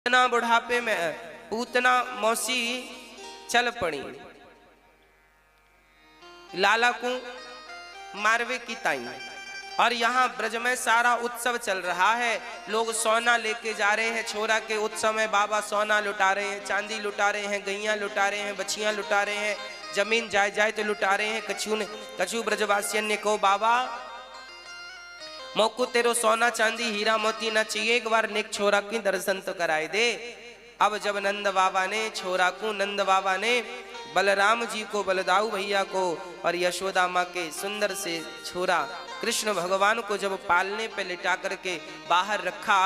पूतना बुढ़ापे में पूतना मौसी चल पड़ी लाला को मारवे की ताई। और यहाँ ब्रज में सारा उत्सव चल रहा है, लोग सोना लेके जा रहे हैं। छोरा के उत्सव में बाबा सोना लुटा रहे हैं, चांदी लुटा रहे हैं, गैया लुटा रहे हैं, बछियां लुटा रहे हैं, जमीन जायदाद तो लुटा रहे हैं। कछु ब्रजवासियन ने कहो बाबा मोको तेरो सोना चांदी हीरा मोती ना चाहिए, एक बार नेक छोरा की दर्शन तो कराए दे। अब जब नंद बाबा ने छोरा को, नंद बाबा ने बलराम जी को, बलदाऊ भैया को और यशोदा माँ के सुंदर से छोरा कृष्ण भगवान को जब पालने पे लिटा करके बाहर रखा,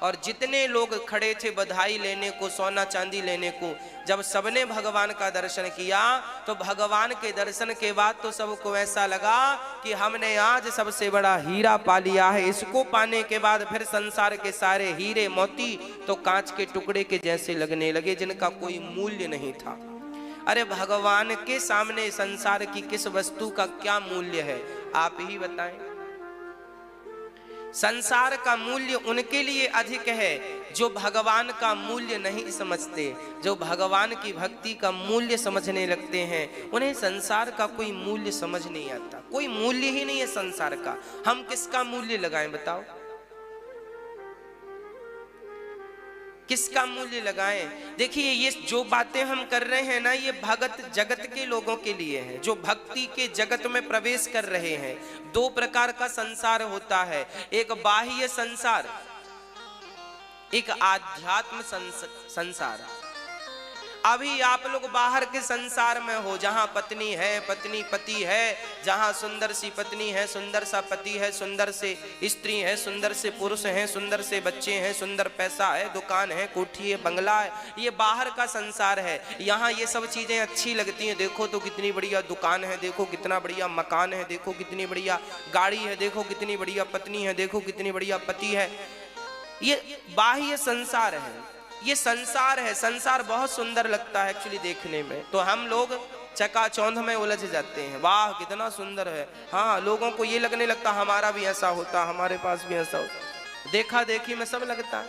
और जितने लोग खड़े थे बधाई लेने को, सोना चांदी लेने को, जब सबने भगवान का दर्शन किया तो भगवान के दर्शन के बाद तो सबको ऐसा लगा कि हमने आज सबसे बड़ा हीरा पा लिया है। इसको पाने के बाद फिर संसार के सारे हीरे मोती तो कांच के टुकड़े के जैसे लगने लगे, जिनका कोई मूल्य नहीं था। अरे भगवान के सामने संसार की किस वस्तु का क्या मूल्य है, आप ही बताएं। संसार का मूल्य उनके लिए अधिक है जो भगवान का मूल्य नहीं समझते। जो भगवान की भक्ति का मूल्य समझने लगते हैं, उन्हें संसार का कोई मूल्य समझ नहीं आता। कोई मूल्य ही नहीं है संसार का। हम किसका मूल्य लगाएं बताओ, किसका मूल्य लगाएं? देखिए ये जो बातें हम कर रहे हैं ना, ये भगत जगत के लोगों के लिए है, जो भक्ति के जगत में प्रवेश कर रहे हैं। दो प्रकार का संसार होता है, एक बाह्य संसार, एक आध्यात्म संसार। अभी आप लोग बाहर के संसार में हो, जहां पत्नी है, पत्नी पति है, जहां सुंदर सी पत्नी है, सुंदर सा पति है, सुंदर से स्त्री है, सुंदर से पुरुष हैं, सुंदर से बच्चे हैं, सुंदर पैसा है, दुकान है, कोठी है, बंगला है। ये बाहर का संसार है। यहाँ ये सब चीजें अच्छी लगती हैं। देखो तो कितनी बढ़िया दुकान है, देखो कितना बढ़िया मकान है, देखो कितनी बढ़िया गाड़ी है, देखो कितनी बढ़िया पत्नी है, देखो कितनी बढ़िया पति है। ये बाह्य संसार है, ये संसार है। संसार बहुत सुंदर लगता है एक्चुअली देखने में, तो हम लोग चकाचौंध में उलझ जाते हैं, वाह कितना सुंदर है। हाँ, लोगों को ये लगने लगता हमारा भी ऐसा होता, हमारे पास भी ऐसा होता। देखा देखी में सब लगता है।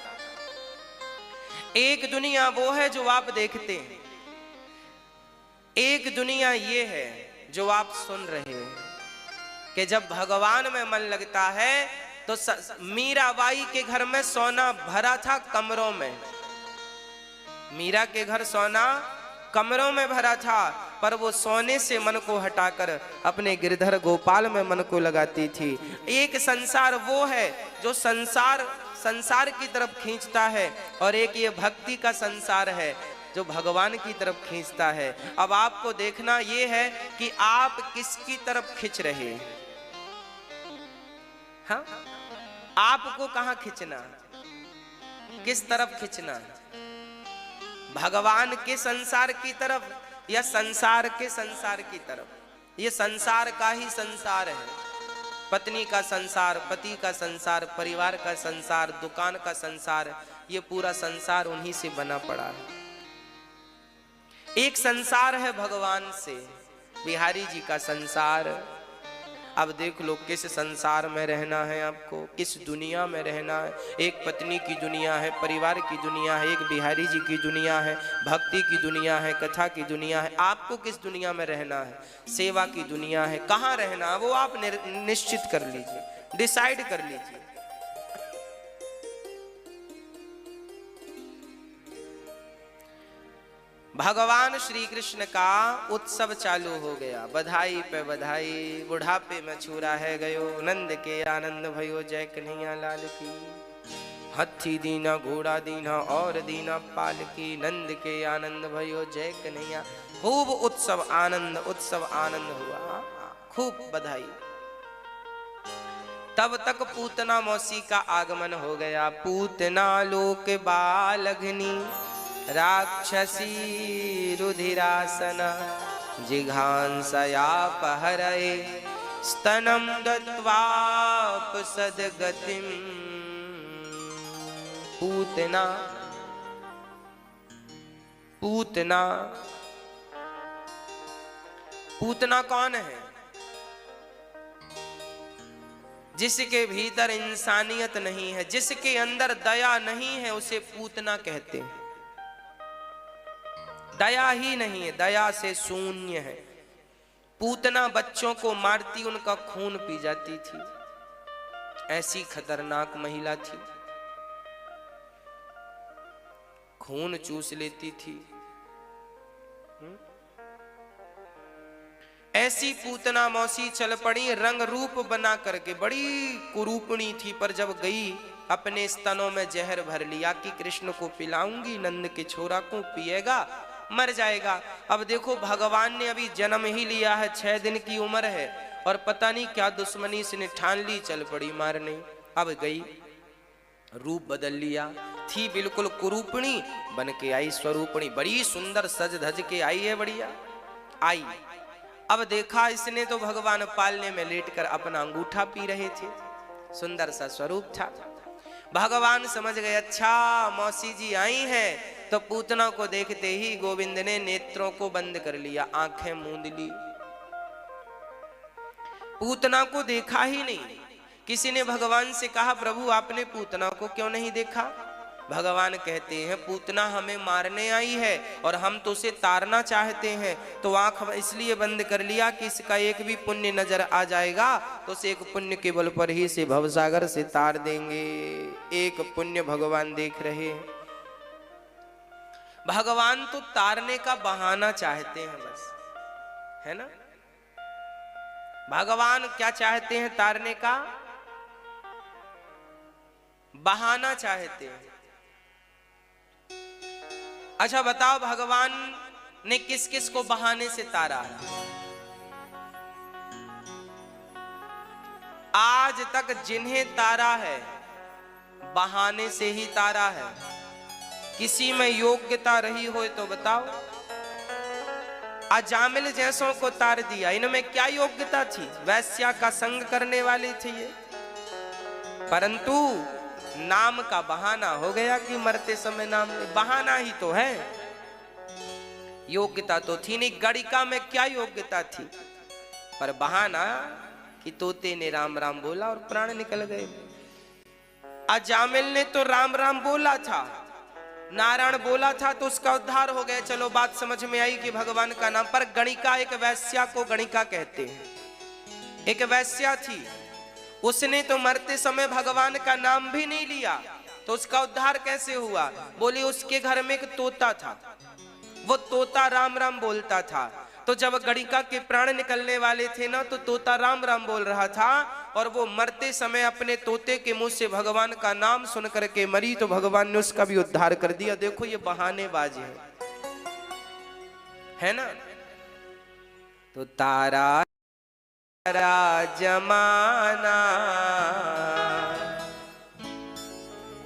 एक दुनिया वो है जो आप देखते हैं, एक दुनिया ये है जो आप सुन रहे हैं। कि जब भगवान में मन लगता है तो मीराबाई के घर में सोना भरा था कमरों में, मीरा के घर सोना कमरों में भरा था, पर वो सोने से मन को हटाकर अपने गिरधर गोपाल में मन को लगाती थी। एक संसार वो है जो संसार की तरफ खींचता है, और एक ये भक्ति का संसार है जो भगवान की तरफ खींचता है। अब आपको देखना ये है कि आप किसकी तरफ खींच रहे हैं। हाँ, आपको कहाँ खींचना, किस तरफ खींचना, भगवान के संसार की तरफ या संसार के संसार की तरफ। ये संसार का ही संसार है, पत्नी का संसार, पति का संसार, परिवार का संसार, दुकान का संसार, ये पूरा संसार उन्हीं से बना पड़ा है। एक संसार है भगवान से, बिहारी जी का संसार। अब देख लो किस संसार में रहना है आपको, किस दुनिया में रहना है। एक पत्नी की दुनिया है, परिवार की दुनिया है, एक बिहारी जी की दुनिया है, भक्ति की दुनिया है, कथा की दुनिया है। आपको किस दुनिया में रहना है, सेवा की दुनिया है, कहाँ रहना है वो आप निश्चित कर लीजिए, डिसाइड कर लीजिए। भगवान श्री कृष्ण का उत्सव चालू हो गया, बधाई पे बधाई, बुढ़ापे में छुरा है गयो, नंद के आनंद भयो, जय कन्हैया लाल की। हाथी दीना घोड़ा दीना और दीना पाल की, नंद के आनंद भयो, जय कन्हैया। खूब उत्सव आनंद हुआ, खूब बधाई। तब तक पूतना मौसी का आगमन हो गया। पूतना लोक बालघनी राक्षसी रुधिरासना, जिघांसयापहरये स्तनं दत्वापसद्गतिं। पूतना, पूतना, पूतना कौन है? जिसके भीतर इंसानियत नहीं है, जिसके अंदर दया नहीं है, उसे पूतना कहते हैं। दया ही नहीं है, दया से शून्य है। पूतना बच्चों को मारती, उनका खून पी जाती थी, ऐसी खतरनाक महिला थी, खून चूस लेती थी। ऐसी पूतना मौसी चल पड़ी रंग रूप बना करके, बड़ी कुरूपणी थी, पर जब गई अपने स्तनों में जहर भर लिया कि कृष्ण को पिलाऊंगी, नंद के छोरा को पिएगा, मर जाएगा। अब देखो भगवान ने अभी जन्म ही लिया है, 6 दिन की उम्र है, और पता नहीं क्या दुश्मनी इसने ठान ली, चल पड़ी मारने। अब गई, रूप बदल लिया, थी बिल्कुल कुरूपणी, बन के आई स्वरूपणी, बड़ी सुंदर सज धज के आई है, बढ़िया आई। अब देखा इसने तो भगवान पालने में लेटकर अपना अंगूठा पी रहे थे, सुंदर सा स्वरूप था। भगवान समझ गए अच्छा मौसी जी आई हैं, तो पूतना को देखते ही गोविंद ने नेत्रों को बंद कर लिया, आंखें मूंद ली। पूतना को देखा ही नहीं। किसी ने भगवान से कहा प्रभु आपने पूतना को क्यों नहीं देखा? भगवान कहते हैं पूतना हमें मारने आई है और हम तो उसे तारना चाहते हैं, तो आंख इसलिए बंद कर लिया कि इसका एक भी पुण्य नजर आ जाएगा तो उसे एक पुण्य के बल पर ही से भवसागर से तार देंगे। एक पुण्य भगवान देख रहे हैं। भगवान तो तारने का बहाना चाहते हैं बस, है ना? भगवान क्या चाहते हैं? तारने का बहाना चाहते हैं। अच्छा बताओ भगवान ने किस किस को बहाने से तारा है? आज तक जिन्हें तारा है बहाने से ही तारा है। किसी में योग्यता रही हो तो बताओ। अजामिल जैसों को तार दिया, इनमें क्या योग्यता थी? वैश्या का संग करने वाले थे ये, परंतु नाम का बहाना हो गया कि मरते समय नाम, बहाना ही तो है, योग्यता तो थी नहीं। गणिका में क्या योग्यता थी? पर बहाना कि तोते ने राम राम बोला और प्राण निकल गए। अजामिल ने तो राम राम बोला था, नारायण बोला था तो उसका उद्धार हो गया, चलो बात समझ में आई कि भगवान का नाम। पर गणिका, एक वैश्या को गणिका कहते हैं, एक वैश्या थी, उसने तो मरते समय भगवान का नाम भी नहीं लिया, तो उसका उद्धार कैसे हुआ? बोली उसके घर में एक तोता था, वो तोता राम राम बोलता था, तो जब गणिका के प्राण निकलने वाले थे ना, तो तोता राम राम बोल रहा था और वो मरते समय अपने तोते के मुंह से भगवान का नाम सुन करके मरी, तो भगवान ने उसका भी उद्धार कर दिया। देखो ये बहानेबाज है ना? तो तारा जमाना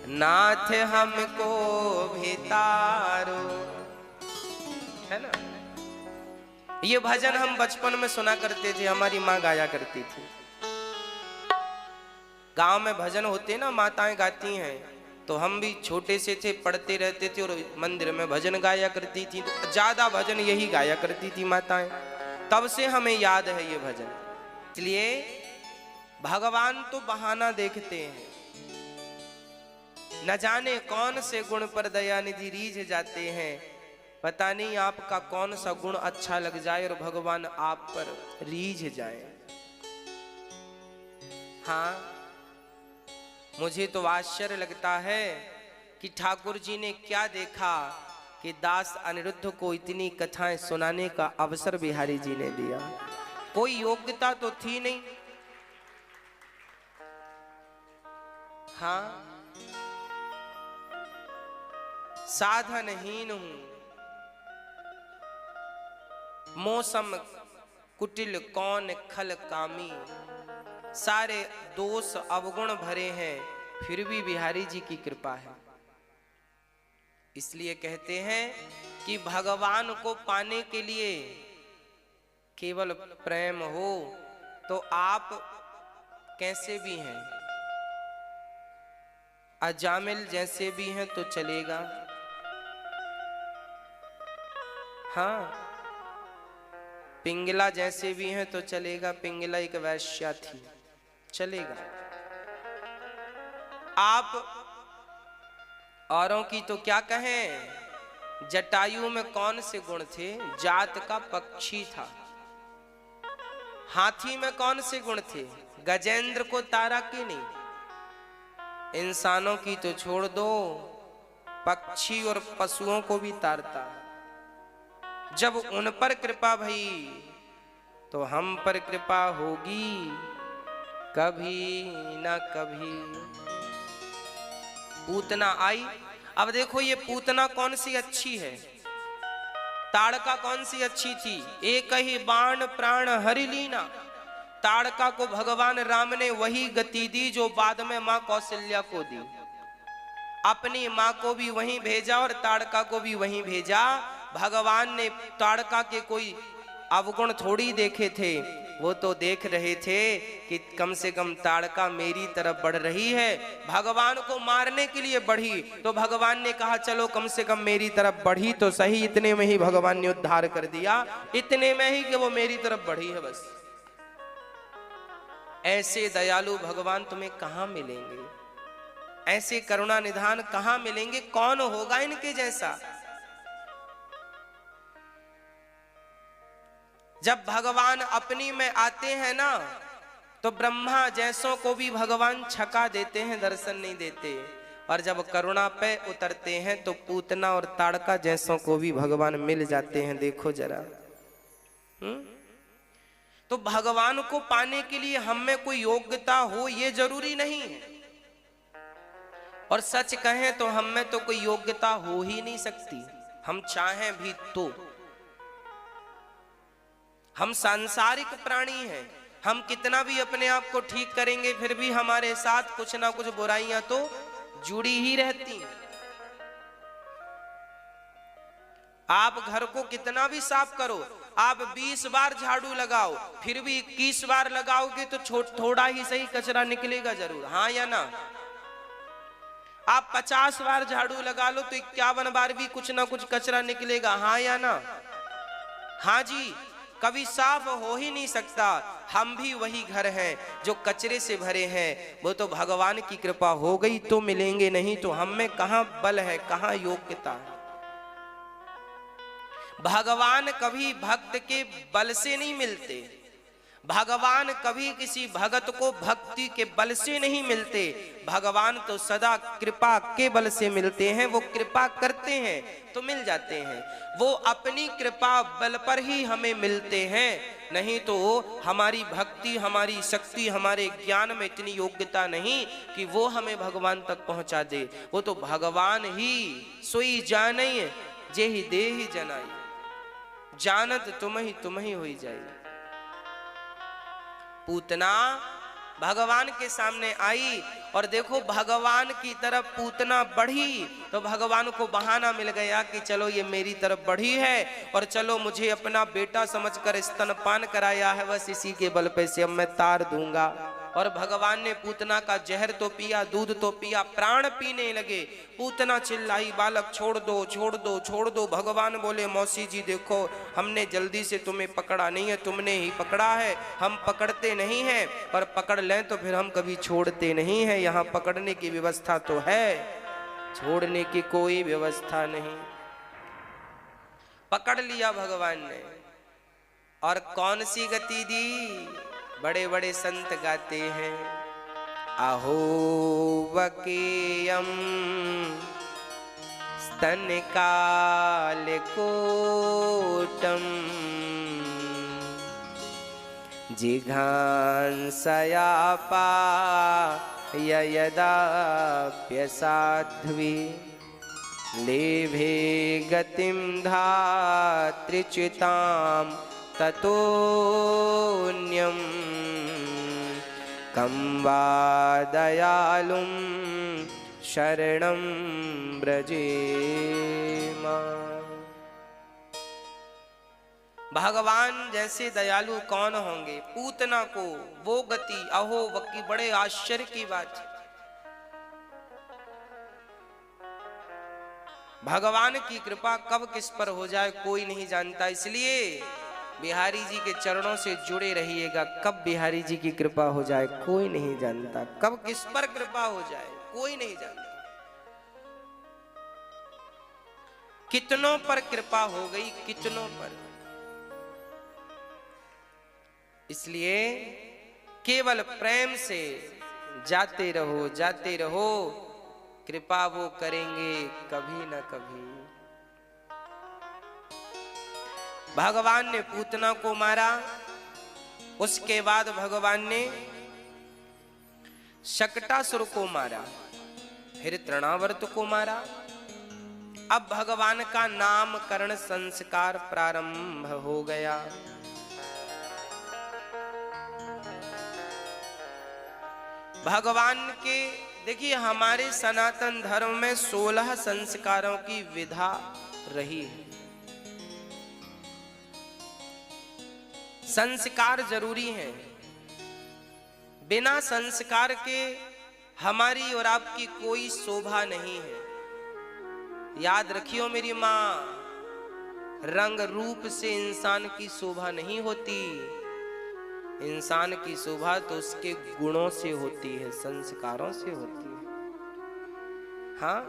नाथ हमको भी तारो, है ना? ये भजन हम बचपन में सुना करते थे, हमारी माँ गाया करती थी। गांव में भजन होते ना, माताएं गाती हैं, तो हम भी छोटे से थे, पढ़ते रहते थे और मंदिर में भजन गाया करती थी। तो ज्यादा भजन यही गाया करती थी माताएं, तब से हमें याद है ये भजन। इसलिए भगवान तो बहाना देखते हैं, न जाने कौन से गुण पर दयानिधि रीझ जाते हैं। पता नहीं आपका कौन सा गुण अच्छा लग जाए और भगवान आप पर रीझ जाए। हाँ, मुझे तो आश्चर्य लगता है कि ठाकुर जी ने क्या देखा कि दास अनिरुद्ध को इतनी कथाएं सुनाने का अवसर बिहारी जी ने दिया। कोई योग्यता तो थी नहीं। हाँ, साधनहीन हूं, मौसम कुटिल कौन खल कामी, सारे दोष अवगुण भरे हैं, फिर भी बिहारी जी की कृपा है। इसलिए कहते हैं कि भगवान को पाने के लिए केवल प्रेम हो तो आप कैसे भी हैं, अजामिल जैसे भी हैं तो चलेगा। हाँ, पिंगला जैसे भी हैं तो चलेगा, पिंगला एक वैश्या थी, चलेगा। आप औरों की तो क्या कहें, जटायु में कौन से गुण थे, जात का पक्षी था। हाथी में कौन से गुण थे, गजेंद्र को तारा की नहीं। इंसानों की तो छोड़ दो, पक्षी और पशुओं को भी तारता। जब उन पर कृपा भई तो हम पर कृपा होगी कभी ना कभी। पूतना आई। अब देखो ये पूतना कौन सी अच्छी है, ताड़का कौन सी अच्छी थी। एक ही बाण प्राण हरि लीना। ताड़का को भगवान राम ने वही गति दी जो बाद में मां कौशल्या को दी। अपनी मां को भी वहीं भेजा और ताड़का को भी वहीं भेजा। भगवान ने ताड़का के कोई अवगुण थोड़ी देखे थे, वो तो देख रहे थे कि कम से कम ताड़का मेरी तरफ बढ़ रही है, भगवान को मारने के लिए बढ़ी। तो भगवान ने कहा चलो कम से कम मेरी तरफ बढ़ी तो सही। इतने में ही भगवान ने उद्धार कर दिया, इतने में ही कि वो मेरी तरफ बढ़ी है बस। ऐसे दयालु भगवान तुम्हें कहां मिलेंगे, ऐसे करुणा निधान कहां मिलेंगे, कौन होगा इनके जैसा। जब भगवान अपनी में आते हैं ना तो ब्रह्मा जैसों को भी भगवान छका देते हैं, दर्शन नहीं देते। और जब करुणा पे उतरते हैं तो पूतना और ताड़का जैसों को भी भगवान मिल जाते हैं। देखो जरा। तो भगवान को पाने के लिए हम में कोई योग्यता हो ये जरूरी नहीं है। और सच कहें तो हम में तो कोई योग्यता हो ही नहीं सकती, हम चाहें भी तो। हम सांसारिक प्राणी हैं, हम कितना भी अपने आप को ठीक करेंगे फिर भी हमारे साथ कुछ ना कुछ बुराइयां तो जुड़ी ही रहती हैं। आप घर को कितना भी साफ करो, आप 20 बार झाड़ू लगाओ फिर भी 21 बार लगाओगे तो थोड़ा ही सही कचरा निकलेगा जरूर, हाँ या ना। आप 50 बार झाड़ू लगा लो तो 51 बार भी कुछ ना कुछ कचरा निकलेगा, हाँ या ना। हाँ जी, कभी साफ हो ही नहीं सकता। हम भी वही घर हैं जो कचरे से भरे हैं। वो तो भगवान की कृपा हो गई तो मिलेंगे, नहीं तो हम में कहां बल है, कहां योग्यता है। भगवान कभी भक्त के बल से नहीं मिलते, भगवान कभी किसी भगत को भक्ति के बल से नहीं मिलते। भगवान तो सदा कृपा के बल से मिलते हैं। वो कृपा करते हैं तो मिल जाते हैं, वो अपनी कृपा बल पर ही हमें मिलते हैं। नहीं तो हमारी भक्ति, हमारी शक्ति, हमारे ज्ञान में इतनी योग्यता नहीं कि वो हमें भगवान तक पहुंचा दे। वो तो भगवान ही सोई जाने जे ही दे ही जनाई, जानत तुम ही होई जाए। पूतना भगवान के सामने आई और देखो भगवान की तरफ पूतना बढ़ी तो भगवान को बहाना मिल गया कि चलो ये मेरी तरफ बढ़ी है और चलो मुझे अपना बेटा समझकर स्तनपान कराया है, बस इसी के बल पे से अब मैं तार दूंगा। और भगवान ने पूतना का जहर तो पिया, दूध तो पिया, प्राण पीने लगे। पूतना चिल्लाई बालक छोड़ दो छोड़ दो छोड़ दो। भगवान बोले मौसी जी देखो हमने जल्दी से तुम्हें पकड़ा नहीं है, तुमने ही पकड़ा है, हम पकड़ते नहीं हैं, पर पकड़ लें तो फिर हम कभी छोड़ते नहीं हैं। यहाँ पकड़ने की व्यवस्था तो है, छोड़ने की कोई व्यवस्था नहीं। पकड़ लिया भगवान ने और कौन सी गति दी, बड़े बड़े संत गाते हैं अहो वकेयम स्तन काल कोटम जिघांसया यदाप्यसाध्वी लेभे गतिम धात्रिच्युताम ततोऽन्यं कं वा दयालुं शरणं व्रजेमा। भगवान जैसे दयालु कौन होंगे। पूतना को वो गति, अहो वकी, बड़े आश्चर्य की बात। भगवान की कृपा कब किस पर हो जाए कोई नहीं जानता, इसलिए बिहारी जी के चरणों से जुड़े रहिएगा। कब बिहारी जी की कृपा हो जाए कोई नहीं जानता, कब किस पर कृपा हो जाए कोई नहीं जानता। कितनों पर कृपा हो गई, कितनों पर। इसलिए केवल प्रेम से जाते रहो, जाते रहो, कृपा वो करेंगे कभी न कभी। भगवान ने पूतना को मारा, उसके बाद भगवान ने शकटासुर को मारा, फिर तृणावर्त को मारा। अब भगवान का नामकरण संस्कार प्रारंभ हो गया। भगवान के देखिए, हमारे सनातन धर्म में 16 संस्कारों की विधा रही है। संस्कार जरूरी हैं। बिना संस्कार के हमारी और आपकी कोई शोभा नहीं है। याद रखियो मेरी माँ, रंग रूप से इंसान की शोभा नहीं होती। इंसान की शोभा तो उसके गुणों से होती है, संस्कारों से होती है। हाँ,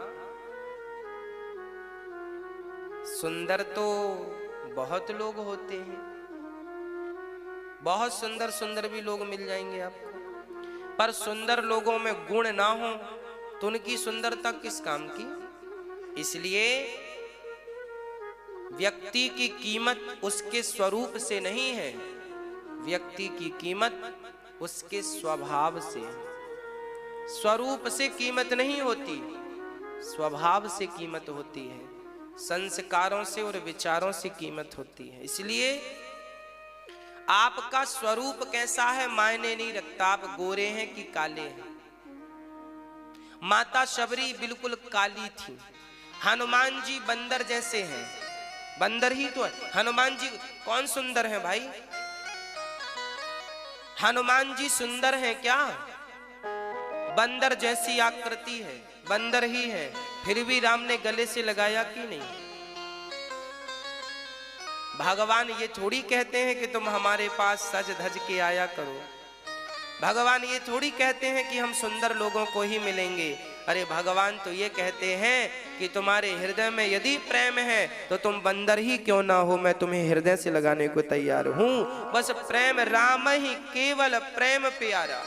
सुंदर तो बहुत लोग होते हैं, बहुत सुंदर सुंदर भी लोग मिल जाएंगे आपको, पर सुंदर लोगों में गुण ना हो तो उनकी सुंदरता किस काम की। इसलिए व्यक्ति की कीमत उसके स्वरूप से नहीं है, व्यक्ति की कीमत उसके स्वभाव से। स्वरूप से कीमत नहीं होती, स्वभाव से कीमत होती है, संस्कारों से और विचारों से कीमत होती है। इसलिए आपका स्वरूप कैसा है मायने नहीं रखता, आप गोरे हैं कि काले हैं। माता शबरी बिल्कुल काली थी, हनुमान जी बंदर जैसे हैं, बंदर ही तो है। हनुमान जी कौन सुंदर है भाई? हनुमान जी सुंदर हैं क्या? बंदर जैसी आकृति है, बंदर ही है, फिर भी राम ने गले से लगाया कि नहीं? भगवान ये थोड़ी कहते हैं कि तुम हमारे पास सज धज के आया करो। भगवान ये थोड़ी कहते हैं कि हम सुंदर लोगों को ही मिलेंगे। अरे भगवान तो ये कहते हैं कि तुम्हारे हृदय में यदि प्रेम है तो तुम बंदर ही क्यों ना हो, मैं तुम्हें हृदय से लगाने को तैयार हूं। बस प्रेम राम ही, केवल प्रेम प्यारा।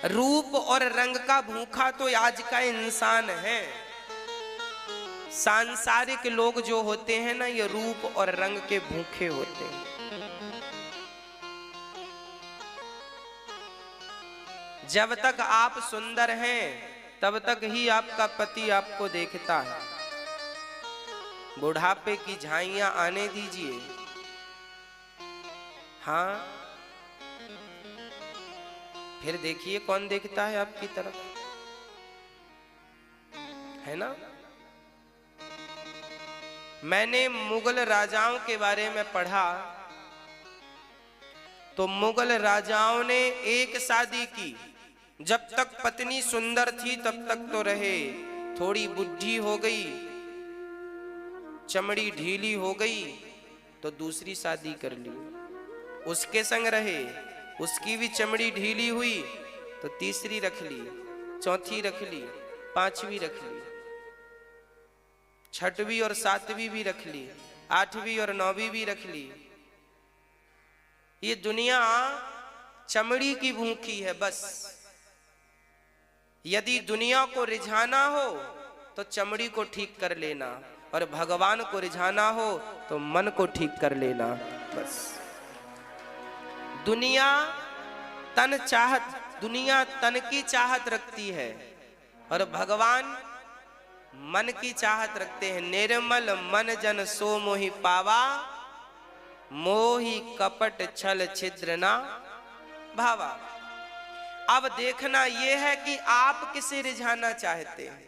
रूप और रंग का भूखा तो आज का इंसान है। सांसारिक लोग जो होते हैं ना, ये रूप और रंग के भूखे होते हैं। जब तक आप सुंदर हैं तब तक ही आपका पति आपको देखता है। बुढ़ापे की झाइयां आने दीजिए। हाँ, फिर देखिए कौन देखता है आपकी तरफ, है ना। मैंने मुगल राजाओं के बारे में पढ़ा तो मुगल राजाओं ने एक शादी की, जब तक पत्नी सुंदर थी तब तक तो रहे, थोड़ी बुढ़ी हो गई, चमड़ी ढीली हो गई तो दूसरी शादी कर ली, उसके संग रहे, उसकी भी चमड़ी ढीली हुई तो तीसरी रख ली, चौथी रख ली, पांचवी रख ली, छठवीं और सातवीं भी रख ली, आठवीं और नौवीं भी रख ली। ये दुनिया चमड़ी की भूखी है बस। यदि दुनिया को रिझाना हो तो चमड़ी को ठीक कर लेना, और भगवान को रिझाना हो तो मन को ठीक कर लेना बस। दुनिया तन की चाहत रखती है और भगवान मन की चाहत रखते हैं। निर्मल मन जन सो मोहि पावा, मोहि कपट छल छिद्र ना भावा। अब देखना यह है कि आप किसे रिझाना चाहते हैं।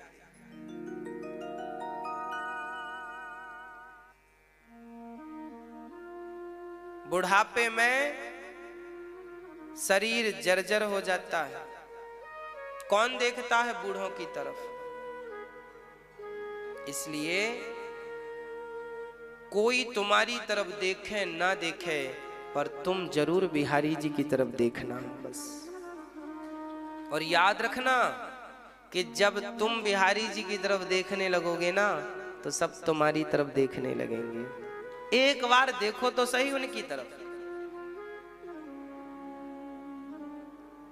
बुढ़ापे में शरीर जर्जर हो जाता है, कौन देखता है बूढ़ों की तरफ। इसलिए कोई तुम्हारी तरफ देखे ना देखे, पर तुम जरूर बिहारी जी की तरफ देखना बस। और याद रखना कि जब तुम बिहारी जी की तरफ देखने लगोगे ना तो सब तुम्हारी तरफ देखने लगेंगे। एक बार देखो तो सही उनकी तरफ।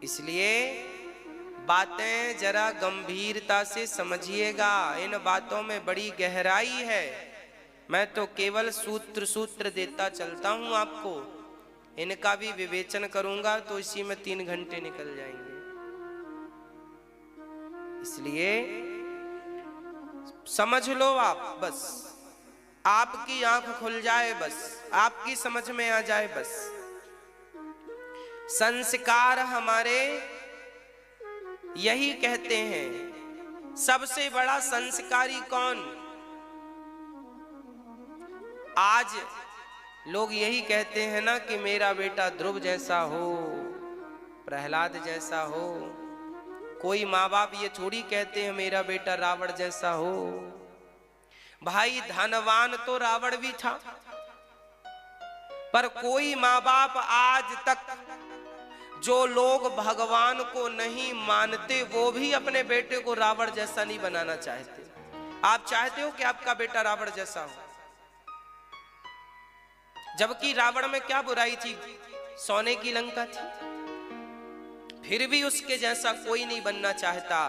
इसलिए बातें जरा गंभीरता से समझिएगा, इन बातों में बड़ी गहराई है। मैं तो केवल सूत्र देता चलता हूं आपको, इनका भी विवेचन करूंगा तो इसी में 3 घंटे निकल जाएंगे। इसलिए समझ लो आप, बस आपकी आंख खुल जाए, बस आपकी समझ में आ जाए। बस संस्कार हमारे यही कहते हैं। सबसे बड़ा संस्कारी कौन? आज लोग यही कहते हैं ना कि मेरा बेटा ध्रुव जैसा हो, प्रहलाद जैसा हो। कोई माँ बाप ये थोड़ी कहते हैं मेरा बेटा रावण जैसा हो। भाई धनवान तो रावण भी था, पर कोई माँ बाप आज तक, जो लोग भगवान को नहीं मानते, वो भी अपने बेटे को रावण जैसा नहीं बनाना चाहते। आप चाहते हो कि आपका बेटा रावण जैसा हो? जबकि रावण में क्या बुराई थी? सोने की लंका थी। फिर भी उसके जैसा कोई नहीं बनना चाहता।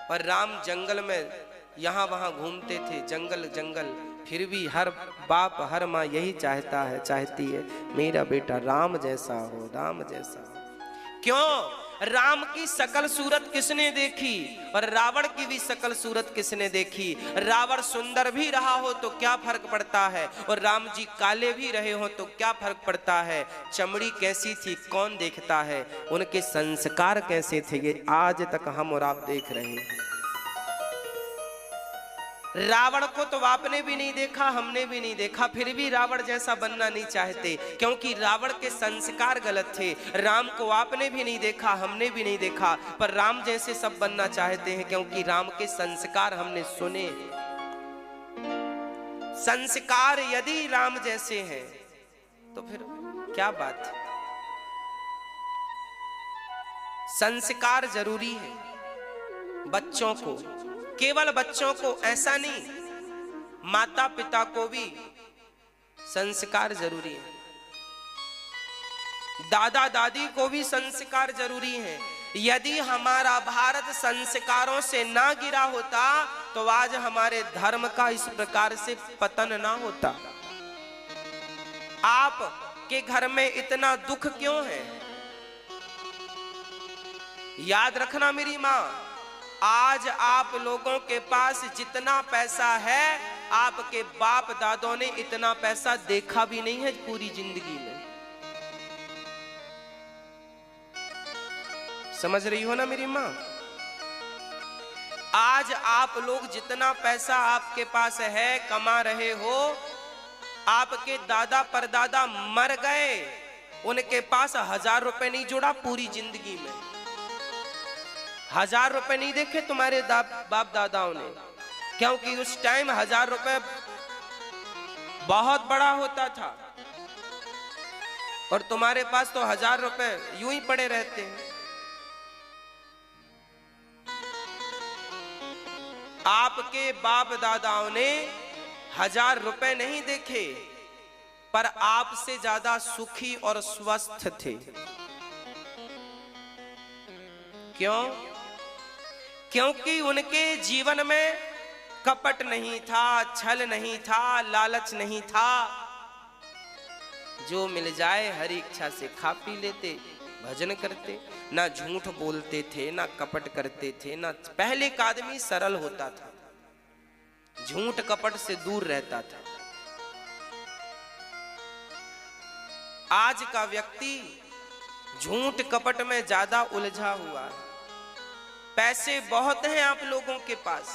पर राम जंगल में यहां वहां घूमते थे, जंगल जंगल, फिर भी हर बाप हर माँ यही चाहती है मेरा बेटा राम जैसा हो, राम जैसा हो। क्यों? राम की सकल सूरत किसने देखी और रावण की भी सकल सूरत किसने देखी? रावण सुंदर भी रहा हो तो क्या फर्क पड़ता है, और राम जी काले भी रहे हो तो क्या फर्क पड़ता है? चमड़ी कैसी थी कौन देखता है, उनके संस्कार कैसे थे ये आज तक हम और आप देख रहे हैं। रावण को तो आपने भी नहीं देखा, हमने भी नहीं देखा, फिर भी रावण जैसा बनना नहीं चाहते, क्योंकि रावण के संस्कार गलत थे। राम को आपने भी नहीं देखा, हमने भी नहीं देखा, पर राम जैसे सब बनना चाहते हैं, क्योंकि राम के संस्कार हमने सुने। संस्कार यदि राम जैसे हैं तो फिर क्या बात है? संस्कार जरूरी है बच्चों को, केवल बच्चों को ऐसा नहीं, माता पिता को भी संस्कार जरूरी है, दादा दादी को भी संस्कार जरूरी है। यदि हमारा भारत संस्कारों से ना गिरा होता तो आज हमारे धर्म का इस प्रकार से पतन ना होता। आप के घर में इतना दुख क्यों है? याद रखना मेरी मां, आज आप लोगों के पास जितना पैसा है, आपके बाप दादों ने इतना पैसा देखा भी नहीं है पूरी जिंदगी में। समझ रही हो ना मेरी मां? आज आप लोग जितना पैसा आपके पास है, कमा रहे हो, आपके दादा परदादा मर गए, उनके पास 1000 रुपए नहीं जुड़ा पूरी जिंदगी में। 1000 रुपए नहीं देखे तुम्हारे बाप दादाओं ने, क्योंकि उस टाइम 1000 रुपए बहुत बड़ा होता था, और तुम्हारे पास तो 1000 रुपए यूं ही पड़े रहते हैं। आपके बाप दादाओं ने 1000 रुपए नहीं देखे, पर आपसे ज्यादा सुखी और स्वस्थ थे। क्यों? क्योंकि उनके जीवन में कपट नहीं था, छल नहीं था, लालच नहीं था। जो मिल जाए हर इच्छा से खा पी लेते, भजन करते, ना झूठ बोलते थे, ना कपट करते थे, ना। पहले का आदमी सरल होता था, झूठ कपट से दूर रहता था। आज का व्यक्ति झूठ कपट में ज्यादा उलझा हुआ है। पैसे बहुत हैं आप लोगों के पास,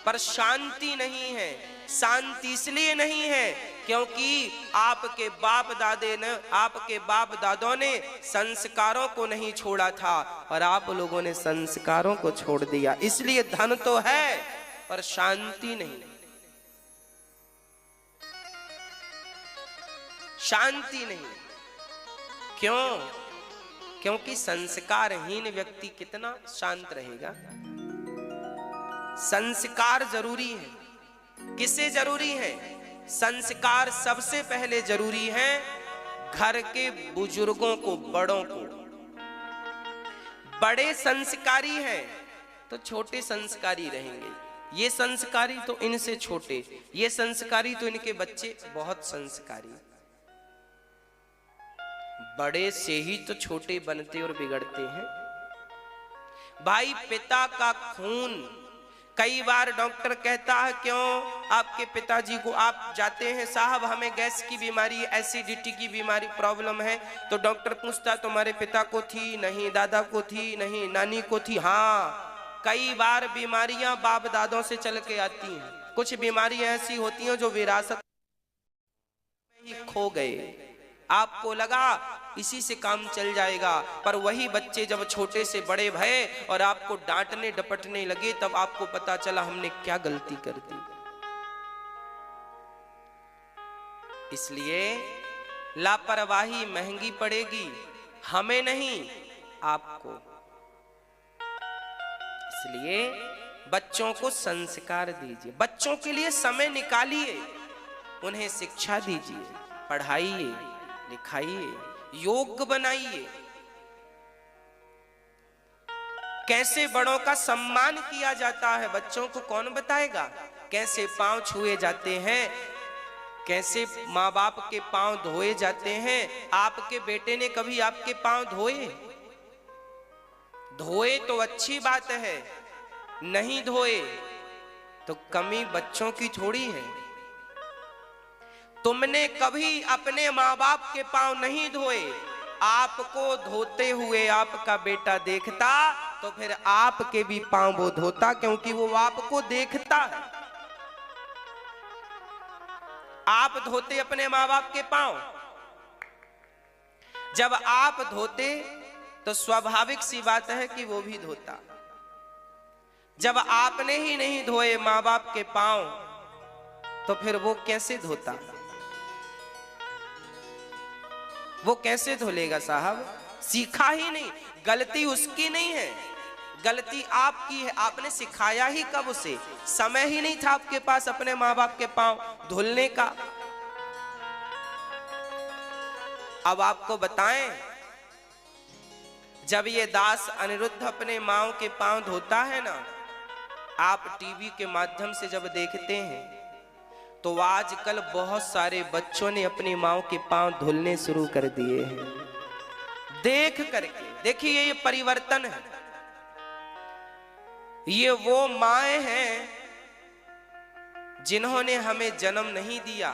पर शांति नहीं है। शांति इसलिए नहीं है क्योंकि आपके बाप दादों ने संस्कारों को नहीं छोड़ा था, और आप लोगों ने संस्कारों को छोड़ दिया। इसलिए धन तो है पर शांति नहीं, शांति नहीं। क्यों? क्योंकि संस्कारहीन व्यक्ति कितना शांत रहेगा। संस्कार जरूरी है। किसे जरूरी है? संस्कार सबसे पहले जरूरी है घर के बुजुर्गों को, बड़ों को। बड़े संस्कारी हैं तो छोटे संस्कारी रहेंगे। ये संस्कारी तो इनसे छोटे, ये संस्कारी तो इनके बच्चे बहुत संस्कारी। बड़े से ही तो छोटे बनते और बिगड़ते हैं। भाई पिता का खून, कई बार डॉक्टर कहता है क्यों आपके पिताजी को, आप जाते हैं साहब हमें गैस की बीमारी, एसिडिटी की बीमारी प्रॉब्लम है, तो डॉक्टर पूछता तुम्हारे पिता को थी? नहीं। दादा को थी? नहीं। नानी को थी? हाँ। कई बार बीमारियां बाप दादों से चल के आती हैं। कुछ बीमारियां ऐसी होती हैं जो विरासत में ही खो गए। आपको लगा इसी से काम चल जाएगा, पर वही बच्चे जब छोटे से बड़े भये और आपको डांटने डपटने लगे, तब आपको पता चला हमने क्या गलती कर दी। इसलिए लापरवाही महंगी पड़ेगी, हमें नहीं आपको। इसलिए बच्चों को संस्कार दीजिए, बच्चों के लिए समय निकालिए, उन्हें शिक्षा दीजिए, पढ़ाइए लिखाइए, योग्य बनाइए। कैसे बड़ों का सम्मान किया जाता है बच्चों को कौन बताएगा? कैसे पांव छुए जाते हैं, कैसे माँ बाप के पांव धोए जाते हैं। आपके बेटे ने कभी आपके पांव धोए? धोए तो अच्छी बात है, नहीं धोए तो कमी बच्चों की थोड़ी है। तुमने कभी अपने माँ बाप के पांव नहीं धोए, आपको धोते हुए आपका बेटा देखता तो फिर आपके भी पांव वो धोता, क्योंकि वो आपको देखता है। आप धोते अपने माँ बाप के पांव, जब आप धोते तो स्वाभाविक सी बात है कि वो भी धोता। जब आपने ही नहीं धोए माँ बाप के पांव तो फिर वो कैसे धोता? वो कैसे धुलेगा साहब? सीखा ही नहीं। गलती उसकी नहीं है, गलती आपकी है। आपने सिखाया ही कब उसे? समय ही नहीं था आपके पास अपने माँ बाप के पांव धुलने का। अब आपको बताएं, जब ये दास अनिरुद्ध अपने माँ के पांव धोता है ना, आप टीवी के माध्यम से जब देखते हैं तो आजकल बहुत सारे बच्चों ने अपनी माँ के पांव धुलने शुरू कर दिए हैं। देख करके देखिए, ये परिवर्तन है। ये वो माएं हैं जिन्होंने हमें जन्म नहीं दिया,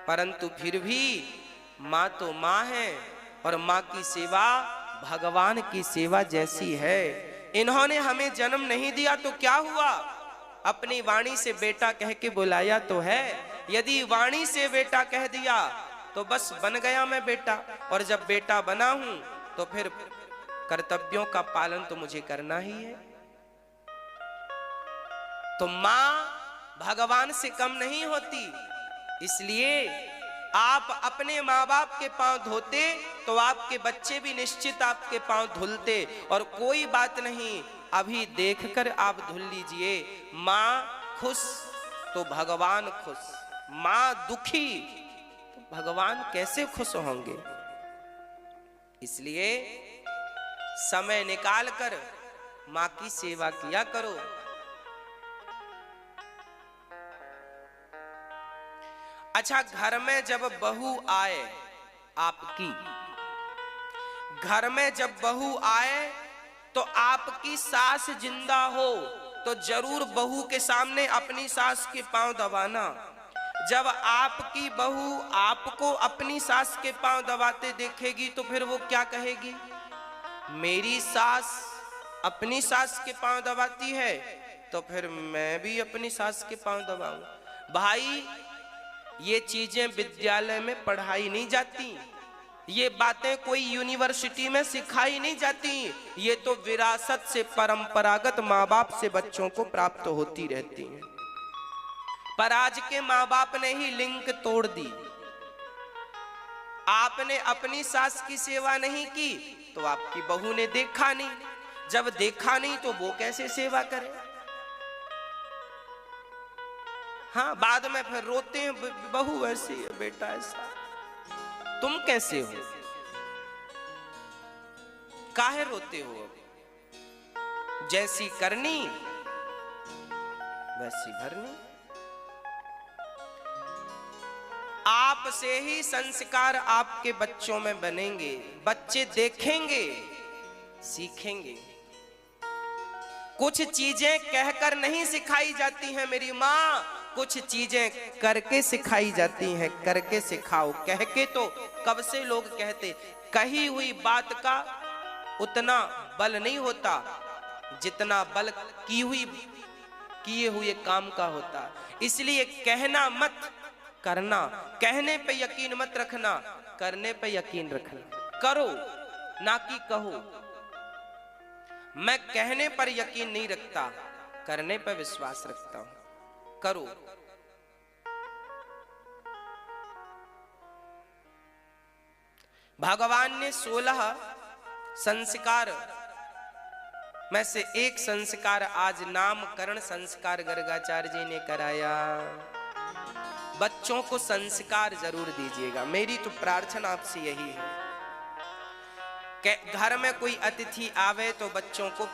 परंतु फिर भी माँ तो माँ है और माँ की सेवा भगवान की सेवा जैसी है। इन्होंने हमें जन्म नहीं दिया तो क्या हुआ? अपनी वाणी से बेटा कह के बुलाया तो है। यदि वाणी से बेटा कह दिया तो बस बन गया मैं बेटा, और जब बेटा बना हूं तो फिर कर्तव्यों का पालन तो मुझे करना ही है। तो मां भगवान से कम नहीं होती। इसलिए आप अपने माँ बाप के पांव धोते तो आपके बच्चे भी निश्चित आपके पांव धुलते। और कोई बात नहीं, अभी देखकर आप धुल लीजिए। माँ खुश तो भगवान खुश, माँ दुखी तो भगवान कैसे खुश होंगे? इसलिए समय निकाल कर माँ की सेवा किया करो। अच्छा, घर में जब बहू आए आपकी, घर में जब बहू आए तो आपकी सास जिंदा हो तो जरूर बहू के सामने अपनी सास के पांव दबाना। जब आपकी बहू आपको अपनी सास के पांव दबाते देखेगी तो फिर वो क्या कहेगी? मेरी सास अपनी सास के पांव दबाती है तो फिर मैं भी अपनी सास के पांव दबाऊं। भाई, ये चीजें विद्यालय में पढ़ाई नहीं जाती, ये बातें कोई यूनिवर्सिटी में सिखाई नहीं जाती। ये तो विरासत से, परंपरागत माँ बाप से बच्चों को प्राप्त होती रहती हैं। पर आज के माँ बाप ने ही लिंक तोड़ दी। आपने अपनी सास की सेवा नहीं की तो आपकी बहू ने देखा नहीं, जब देखा नहीं तो वो कैसे सेवा करे। हाँ, बाद में फिर रोते हैं, बहू ऐसी है, बेटा ऐसा। तुम कैसे हो, काहे रोते हो? जैसी करनी वैसी भरनी। आपसे ही संस्कार आपके बच्चों में बनेंगे। बच्चे देखेंगे, सीखेंगे। कुछ चीजें कहकर नहीं सिखाई जाती हैं मेरी माँ, कुछ चीजें करके सिखाई जाती हैं। करके सिखाओ, कह के तो कब से लोग कहते। कही हुई बात का उतना बल नहीं होता जितना बल किए हुए काम का होता। इसलिए कहना मत, करना। कहने पे यकीन मत रखना, करने पे यकीन रखना। करो ना कि कहो। मैं कहने पर यकीन नहीं रखता, करने पर विश्वास रखता हूं। करो। भगवान ने 16 संस्कार में से एक संस्कार आज नामकरण संस्कार गर्गाचार्य जी ने कराया। बच्चों को संस्कार जरूर दीजिएगा, मेरी तो प्रार्थना आपसे यही है कि घर में कोई अतिथि आवे तो बच्चों को